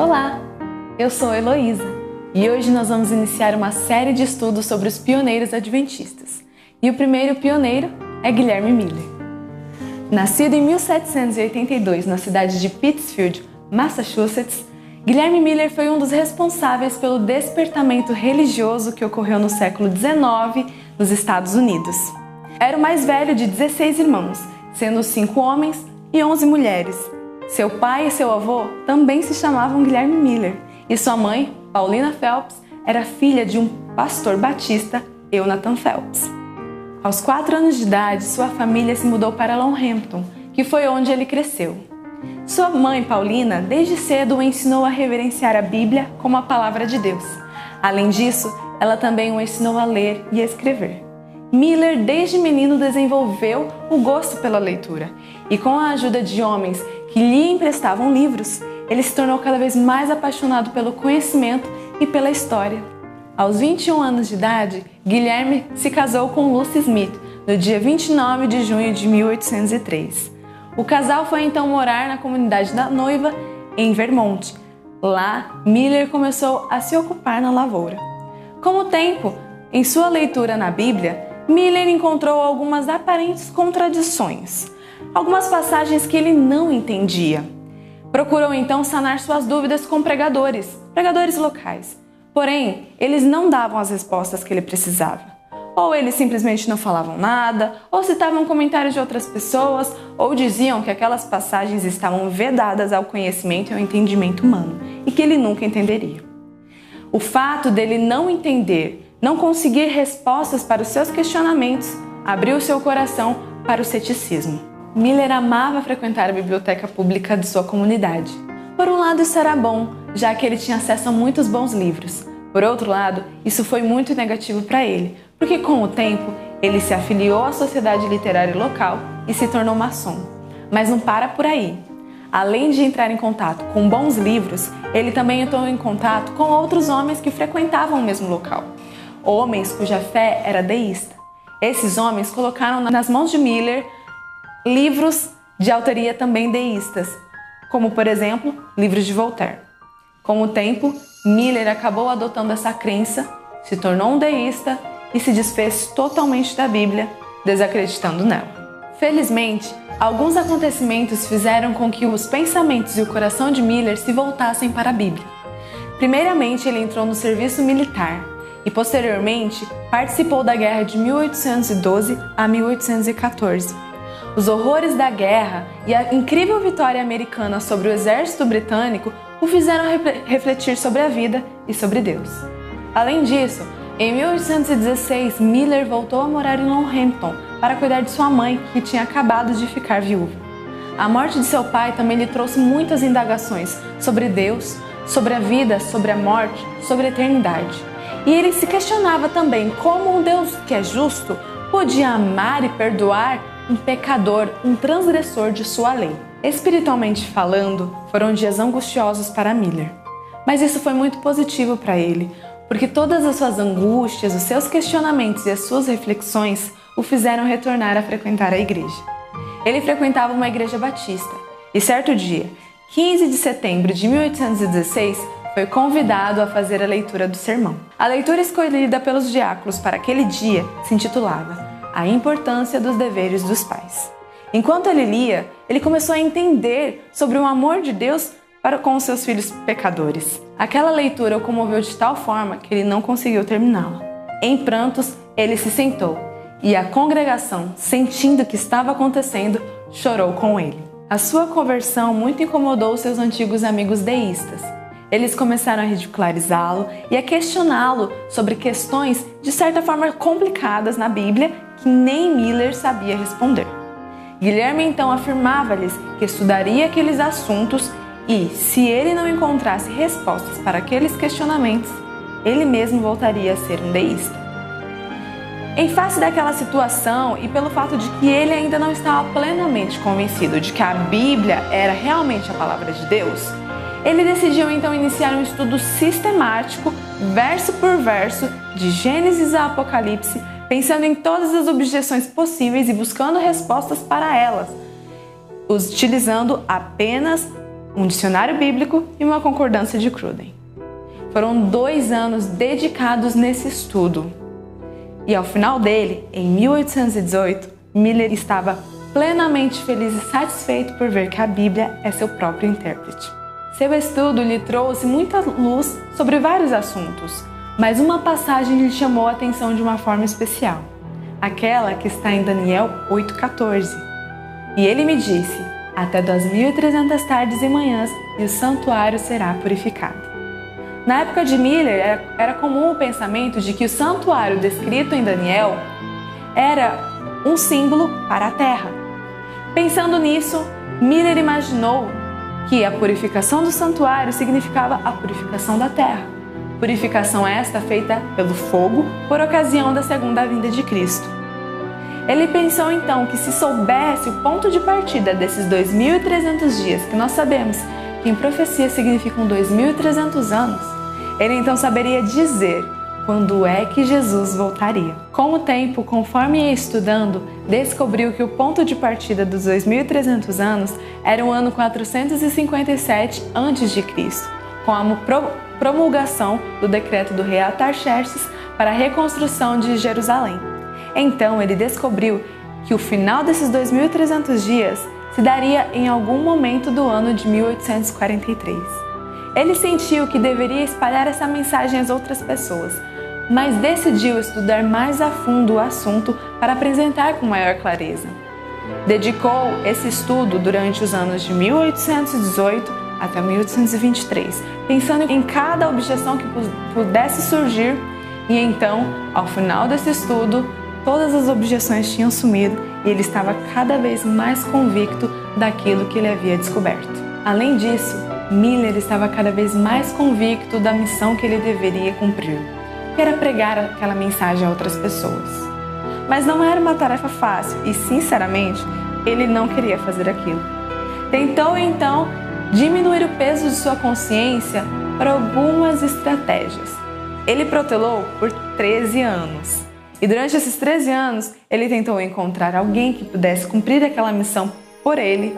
Olá, eu sou a Heloísa e hoje nós vamos iniciar uma série de estudos sobre os pioneiros adventistas. E o primeiro pioneiro é Guilherme Miller. Nascido em 1782 na cidade de Pittsfield, Massachusetts, Guilherme Miller foi um dos responsáveis pelo despertamento religioso que ocorreu no século XIX nos Estados Unidos. Era o mais velho de 16 irmãos, sendo 5 homens e 11 mulheres. Seu pai e seu avô também se chamavam Guilherme Miller, e sua mãe, Paulina Phelps, era filha de um pastor batista, Eunathan Phelps. Aos 4 anos de idade, sua família se mudou para Longhampton, que foi onde ele cresceu. Sua mãe, Paulina, desde cedo o ensinou a reverenciar a Bíblia como a palavra de Deus. Além disso, ela também o ensinou a ler e a escrever. Miller, desde menino, desenvolveu o gosto pela leitura e, com a ajuda de homens que lhe emprestavam livros, ele se tornou cada vez mais apaixonado pelo conhecimento e pela história. Aos 21 anos de idade, Guilherme se casou com Lucy Smith no dia 29 de junho de 1803. O casal foi então morar na comunidade da noiva em Vermont. Lá, Miller começou a se ocupar na lavoura. Com o tempo, em sua leitura na Bíblia, Miller encontrou algumas aparentes contradições, algumas passagens que ele não entendia. Procurou então sanar suas dúvidas com pregadores locais. Porém, eles não davam as respostas que ele precisava. Ou eles simplesmente não falavam nada, ou citavam comentários de outras pessoas, ou diziam que aquelas passagens estavam vedadas ao conhecimento e ao entendimento humano, e que ele nunca entenderia. O fato dele não entender, não conseguir respostas para os seus questionamentos, abriu seu coração para o ceticismo. Miller amava frequentar a biblioteca pública de sua comunidade. Por um lado, isso era bom, já que ele tinha acesso a muitos bons livros. Por outro lado, isso foi muito negativo para ele, porque com o tempo, ele se afiliou à sociedade literária local e se tornou maçom. Mas não para por aí. Além de entrar em contato com bons livros, ele também entrou em contato com outros homens que frequentavam o mesmo local. Homens cuja fé era deísta. Esses homens colocaram nas mãos de Miller livros de autoria também deístas, como, por exemplo, livros de Voltaire. Com o tempo, Miller acabou adotando essa crença, se tornou um deísta e se desfez totalmente da Bíblia, desacreditando nela. Felizmente, alguns acontecimentos fizeram com que os pensamentos e o coração de Miller se voltassem para a Bíblia. Primeiramente, ele entrou no serviço militar e, posteriormente, participou da guerra de 1812 a 1814. Os horrores da guerra e a incrível vitória americana sobre o exército britânico o fizeram refletir sobre a vida e sobre Deus. Além disso, em 1816, Miller voltou a morar em Longhampton para cuidar de sua mãe, que tinha acabado de ficar viúva. A morte de seu pai também lhe trouxe muitas indagações sobre Deus, sobre a vida, sobre a morte, sobre a eternidade. E ele se questionava também como um Deus que é justo podia amar e perdoar um pecador, um transgressor de sua lei. Espiritualmente falando, foram dias angustiosos para Miller. Mas isso foi muito positivo para ele, porque todas as suas angústias, os seus questionamentos e as suas reflexões o fizeram retornar a frequentar a igreja. Ele frequentava uma igreja batista e certo dia, 15 de setembro de 1816, foi convidado a fazer a leitura do sermão. A leitura escolhida pelos diáconos para aquele dia se intitulava A Importância dos Deveres dos Pais. Enquanto ele lia, ele começou a entender sobre o amor de Deus para com os seus filhos pecadores. Aquela leitura o comoveu de tal forma que ele não conseguiu terminá-la. Em prantos, ele se sentou e a congregação, sentindo o que estava acontecendo, chorou com ele. A sua conversão muito incomodou seus antigos amigos deístas. Eles começaram a ridicularizá-lo e a questioná-lo sobre questões de certa forma complicadas na Bíblia que nem Miller sabia responder. Guilherme então afirmava-lhes que estudaria aqueles assuntos e, se ele não encontrasse respostas para aqueles questionamentos, ele mesmo voltaria a ser um deísta. Em face daquela situação e pelo fato de que ele ainda não estava plenamente convencido de que a Bíblia era realmente a palavra de Deus, ele decidiu então iniciar um estudo sistemático, verso por verso, de Gênesis a Apocalipse, pensando em todas as objeções possíveis e buscando respostas para elas, utilizando apenas um dicionário bíblico e uma concordância de Cruden. Foram 2 anos dedicados nesse estudo. E ao final dele, em 1818, Miller estava plenamente feliz e satisfeito por ver que a Bíblia é seu próprio intérprete. Seu estudo lhe trouxe muita luz sobre vários assuntos, mas uma passagem lhe chamou a atenção de uma forma especial, aquela que está em Daniel 8,14. E ele me disse: até 2.300 tardes e manhãs e o santuário será purificado. Na época de Miller, era comum o pensamento de que o santuário descrito em Daniel era um símbolo para a terra. Pensando nisso, Miller imaginou que a purificação do santuário significava a purificação da terra. Purificação esta feita pelo fogo por ocasião da segunda vinda de Cristo. Ele pensou então que se soubesse o ponto de partida desses 2.300 dias, que nós sabemos que em profecia significam 2.300 anos, ele então saberia dizer quando é que Jesus voltaria. Com o tempo, conforme ia estudando, descobriu que o ponto de partida dos 2.300 anos era o ano 457 a.C., com a promulgação do decreto do rei Artaxerxes para a reconstrução de Jerusalém. Então ele descobriu que o final desses 2.300 dias se daria em algum momento do ano de 1843. Ele sentiu que deveria espalhar essa mensagem às outras pessoas, mas decidiu estudar mais a fundo o assunto para apresentar com maior clareza. Dedicou esse estudo durante os anos de 1818 até 1823, pensando em cada objeção que pudesse surgir, e então, ao final desse estudo, todas as objeções tinham sumido e ele estava cada vez mais convicto daquilo que ele havia descoberto. Além disso, Miller estava cada vez mais convicto da missão que ele deveria cumprir, que era pregar aquela mensagem a outras pessoas. Mas não era uma tarefa fácil e, sinceramente, ele não queria fazer aquilo. Tentou, então, diminuir o peso de sua consciência por algumas estratégias. Ele protelou por 13 anos. E durante esses 13 anos, ele tentou encontrar alguém que pudesse cumprir aquela missão por ele.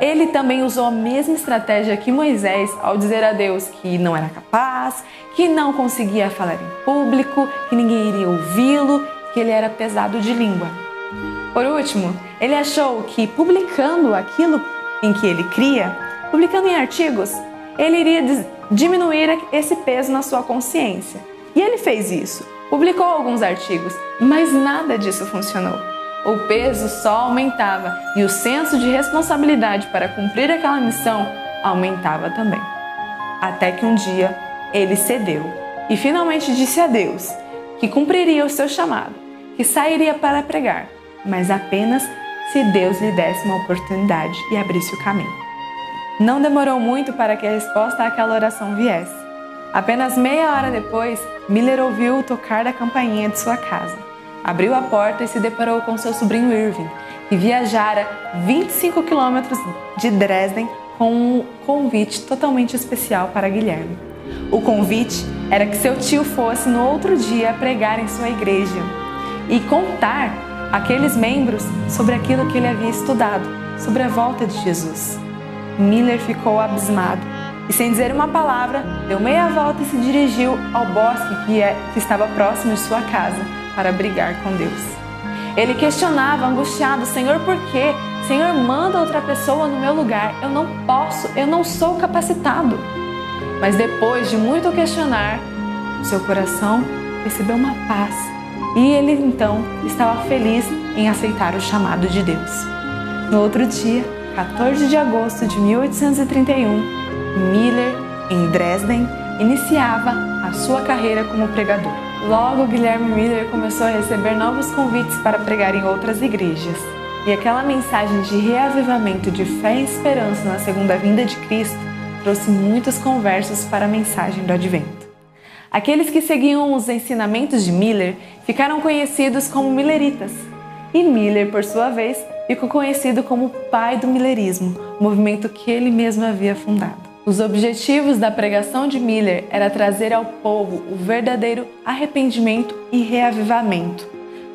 Ele também usou a mesma estratégia que Moisés ao dizer a Deus que não era capaz, que não conseguia falar em público, que ninguém iria ouvi-lo, que ele era pesado de língua. Por último, ele achou que publicando aquilo em que ele cria, publicando em artigos, ele iria diminuir esse peso na sua consciência. E ele fez isso. Publicou alguns artigos, mas nada disso funcionou. O peso só aumentava e o senso de responsabilidade para cumprir aquela missão aumentava também. Até que um dia ele cedeu e finalmente disse a Deus que cumpriria o seu chamado, que sairia para pregar, mas apenas se Deus lhe desse uma oportunidade e abrisse o caminho. Não demorou muito para que a resposta àquela oração viesse. Apenas meia hora depois, Miller ouviu o tocar da campainha de sua casa. Abriu a porta e se deparou com seu sobrinho Irving, que viajara 25 quilômetros de Dresden com um convite totalmente especial para Guilherme. O convite era que seu tio fosse no outro dia pregar em sua igreja e contar àqueles membros sobre aquilo que ele havia estudado, sobre a volta de Jesus. Miller ficou abismado e, sem dizer uma palavra, deu meia volta e se dirigiu ao bosque que estava próximo de sua casa para brigar com Deus. Ele questionava, angustiado: Senhor, por quê? Senhor, manda outra pessoa no meu lugar. Eu não posso, eu não sou capacitado. Mas depois de muito questionar, seu coração recebeu uma paz e ele então estava feliz em aceitar o chamado de Deus. No outro dia, 14 de agosto de 1831, Miller, em Dresden, iniciava a sua carreira como pregador. Logo, Guilherme Miller começou a receber novos convites para pregar em outras igrejas. E aquela mensagem de reavivamento de fé e esperança na segunda vinda de Cristo trouxe muitos conversos para a mensagem do Advento. Aqueles que seguiam os ensinamentos de Miller ficaram conhecidos como Milleritas. E Miller, por sua vez, ficou conhecido como o pai do Millerismo, movimento que ele mesmo havia fundado. Os objetivos da pregação de Miller era trazer ao povo o verdadeiro arrependimento e reavivamento,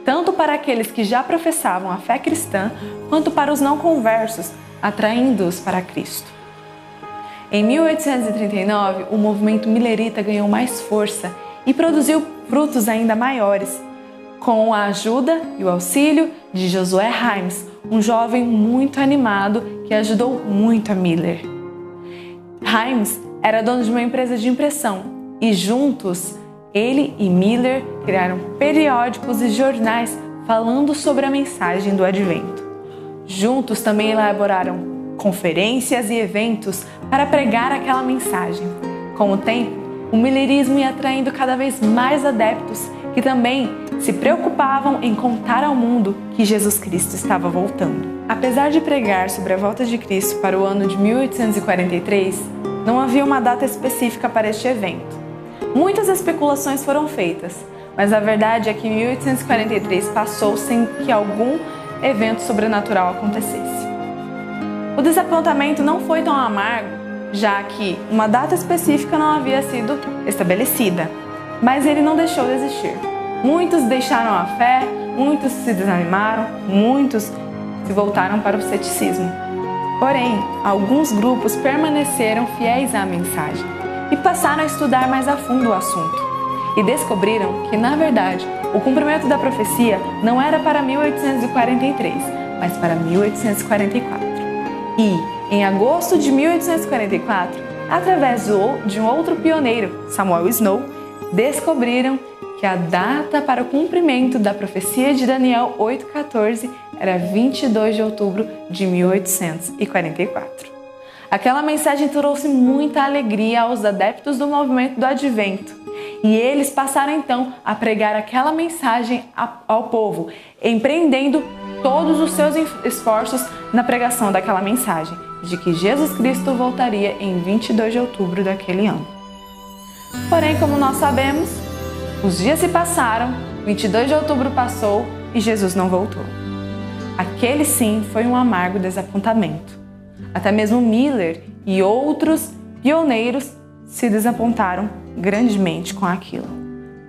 tanto para aqueles que já professavam a fé cristã, quanto para os não conversos, atraindo-os para Cristo. Em 1839, o movimento millerita ganhou mais força e produziu frutos ainda maiores, com a ajuda e o auxílio de Josué Himes, um jovem muito animado que ajudou muito a Miller. Himes era dono de uma empresa de impressão e juntos, ele e Miller criaram periódicos e jornais falando sobre a mensagem do Advento. Juntos também elaboraram conferências e eventos para pregar aquela mensagem. Com o tempo, o millerismo ia atraindo cada vez mais adeptos que também se preocupavam em contar ao mundo que Jesus Cristo estava voltando. Apesar de pregar sobre a volta de Cristo para o ano de 1843, não havia uma data específica para este evento. Muitas especulações foram feitas, mas a verdade é que 1843 passou sem que algum evento sobrenatural acontecesse. O desapontamento não foi tão amargo, já que uma data específica não havia sido estabelecida, mas ele não deixou de existir. Muitos deixaram a fé, muitos se desanimaram, muitos se voltaram para o ceticismo. Porém, alguns grupos permaneceram fiéis à mensagem e passaram a estudar mais a fundo o assunto e descobriram que, na verdade, o cumprimento da profecia não era para 1843, mas para 1844. E, em agosto de 1844, através de um outro pioneiro, Samuel Snow, descobriram que a data para o cumprimento da profecia de Daniel 8,14 era 22 de outubro de 1844. Aquela mensagem trouxe muita alegria aos adeptos do movimento do Advento, e eles passaram então a pregar aquela mensagem ao povo, empreendendo todos os seus esforços na pregação daquela mensagem, de que Jesus Cristo voltaria em 22 de outubro daquele ano. Porém, como nós sabemos, os dias se passaram, 22 de outubro passou e Jesus não voltou. Aquele sim foi um amargo desapontamento. Até mesmo Miller e outros pioneiros se desapontaram grandemente com aquilo.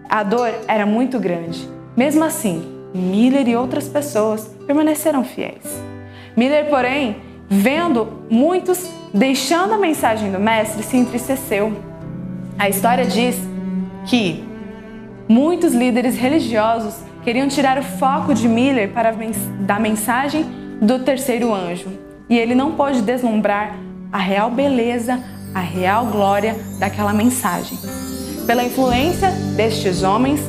A dor era muito grande. Mesmo assim, Miller e outras pessoas permaneceram fiéis. Miller, porém, vendo muitos deixando a mensagem do Mestre, se entristeceu. A história diz que muitos líderes religiosos queriam tirar o foco de Miller da mensagem do terceiro anjo, e ele não pôde deslumbrar a real beleza, a real glória daquela mensagem. Pela influência destes homens,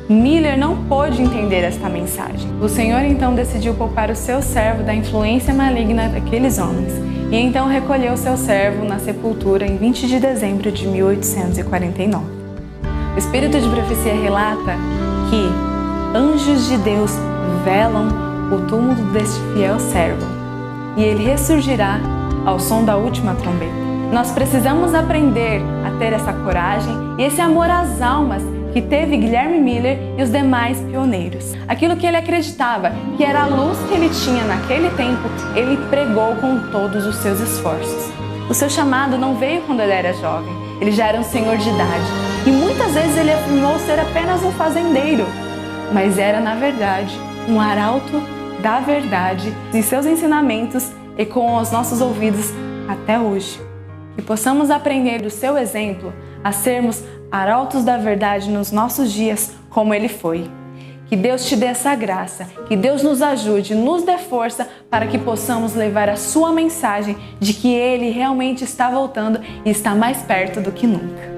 Miller não pôde entender esta mensagem. O Senhor então decidiu poupar o seu servo da influência maligna daqueles homens, e então recolheu seu servo na sepultura em 20 de dezembro de 1849. O Espírito de Profecia relata que anjos de Deus velam o túmulo deste fiel servo, e ele ressurgirá ao som da última trombeta. Nós precisamos aprender a ter essa coragem e esse amor às almas que teve Guilherme Miller e os demais pioneiros. Aquilo que ele acreditava que era a luz que ele tinha naquele tempo, ele pregou com todos os seus esforços. O seu chamado não veio quando ele era jovem, ele já era um senhor de idade. E muitas vezes ele afirmou ser apenas um fazendeiro, mas era, na verdade, um arauto da verdade em seus ensinamentos e com os nossos ouvidos até hoje. Que possamos aprender do seu exemplo a sermos arautos da verdade nos nossos dias, como ele foi. Que Deus te dê essa graça, que Deus nos ajude, nos dê força para que possamos levar a sua mensagem de que Ele realmente está voltando e está mais perto do que nunca.